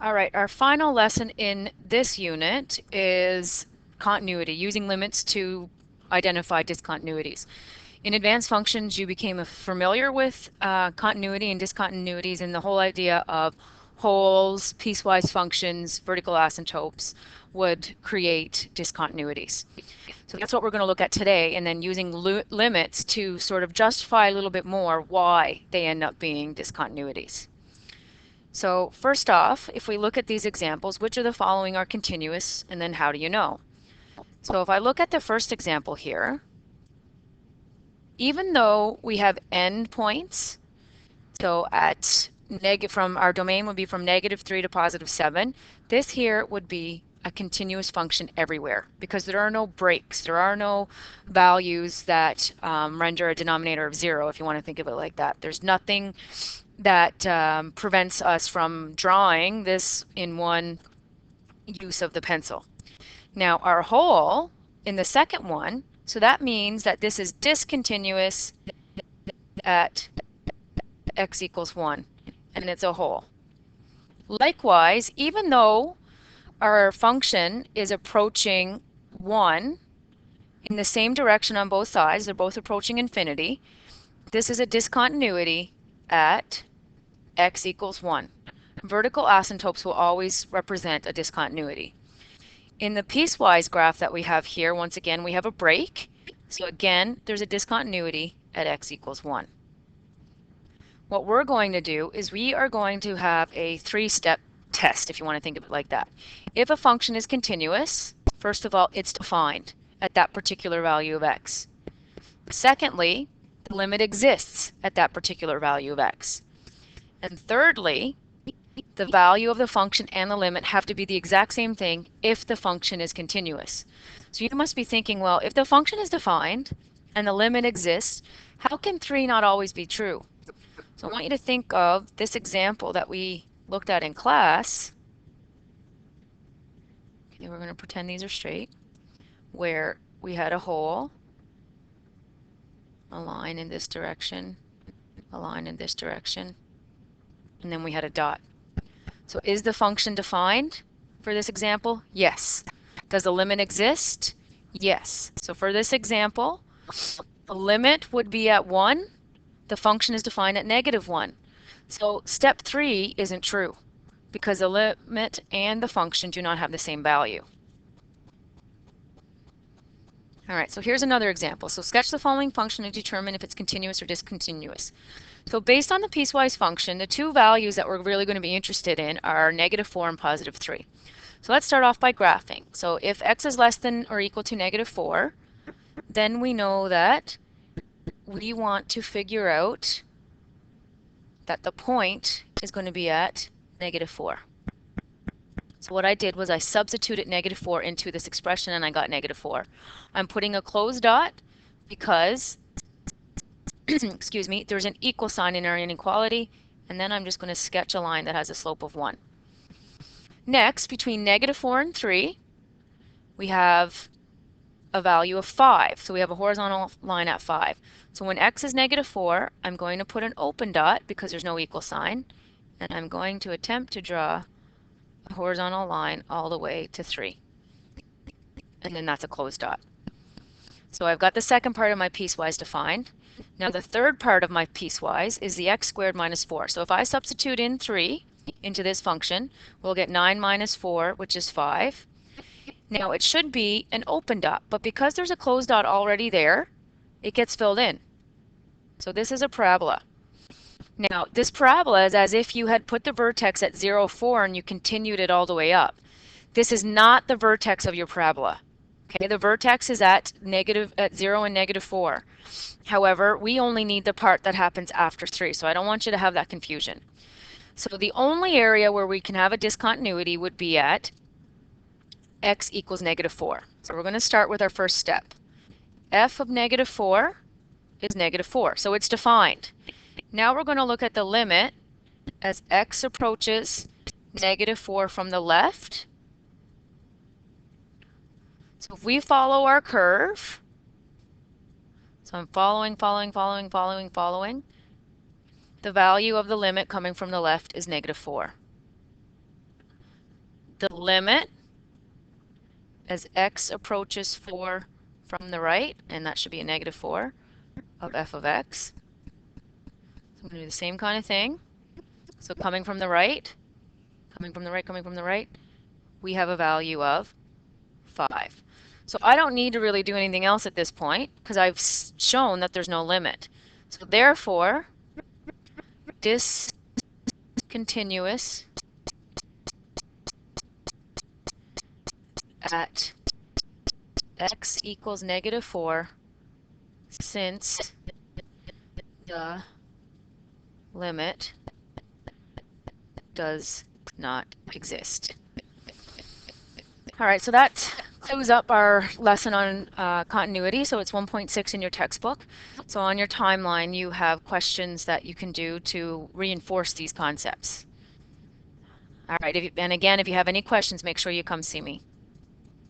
All right, our final lesson in this unit is continuity, using limits to identify discontinuities. In advanced functions, you became familiar with continuity and discontinuities and the whole idea of holes, piecewise functions, vertical asymptotes would create discontinuities. So that's what we're going to look at today, and then using limits to sort of justify a little bit more why they end up being discontinuities. So first off, if we look at these examples, which of the following are continuous, and then how do you know? So if I look at the first example here, even though we have endpoints, so at from our domain would be from -3 to +7, this here would be a continuous function everywhere because there are no breaks. There are no values that render a denominator of 0, if you want to think of it like that. There's nothing that prevents us from drawing this in one use of the pencil. Now our hole in the second one, so that means that this is discontinuous at x equals 1, and it's a hole. Likewise, even though our function is approaching 1 in the same direction on both sides, they're both approaching infinity, this is a discontinuity at x equals 1. Vertical asymptotes will always represent a discontinuity. In the piecewise graph that we have here, once again, we have a break. So again, there's a discontinuity at x equals 1. What we're going to do is we are going to have a three-step test, if you want to think of it like that. If a function is continuous, first of all, it's defined at that particular value of x. Secondly, the limit exists at that particular value of x. And thirdly, the value of the function and the limit have to be the exact same thing if the function is continuous. So you must be thinking, well, if the function is defined and the limit exists, how can 3 not always be true? So I want you to think of this example that we looked at in class. Okay, we're going to pretend these are straight, where we had a hole, a line in this direction, a line in this direction, and then we had a dot. So is the function defined for this example? Yes. Does the limit exist? Yes. So for this example, the limit would be at 1. The function is defined at -1. So step 3 isn't true because the limit and the function do not have the same value. All right, so here's another example. So sketch the following function to determine if it's continuous or discontinuous. So based on the piecewise function, the two values that we're really going to be interested in are -4 and +3. So let's start off by graphing. So if x is less than or equal to -4, then we know that we want to figure out that the point is going to be at -4. So what I did was I substituted -4 into this expression and I got -4. I'm putting a closed dot because excuse me, there's an equal sign in our inequality, and then I'm just going to sketch a line that has a slope of 1. Next, between -4 and 3, we have a value of 5. So we have a horizontal line at 5. So when x is -4, I'm going to put an open dot because there's no equal sign, and I'm going to attempt to draw a horizontal line all the way to 3. And then that's a closed dot. So I've got the second part of my piecewise defined. Now the third part of my piecewise is the x squared minus 4. So if I substitute in 3 into this function, we'll get 9 minus 4, which is 5. Now it should be an open dot, but because there's a closed dot already there, it gets filled in. So this is a parabola. Now this parabola is as if you had put the vertex at 0, 4 and you continued it all the way up. This is not the vertex of your parabola. Okay, the vertex is at 0 and -4. However, we only need the part that happens after 3, so I don't want you to have that confusion. So the only area where we can have a discontinuity would be at x equals -4. So we're going to start with our first step. F of -4 is -4, so it's defined. Now we're going to look at the limit as x approaches -4 from the left. So if we follow our curve, so I'm following, the value of the limit coming from the left is -4. the limit as x approaches 4 from the right, and that should be a negative 4 of f of x. So I'm going to do the same kind of thing. So coming from the right, coming from the right, coming from the right, we have a value of 5. So I don't need to really do anything else at this point because I've shown that there's no limit. So therefore, discontinuous at x equals negative 4 since the limit does not exist. All right, so that closes up our lesson on continuity. So it's 1.6 in your textbook. So on your timeline, you have questions that you can do to reinforce these concepts. All right, and again, if you have any questions, make sure you come see me.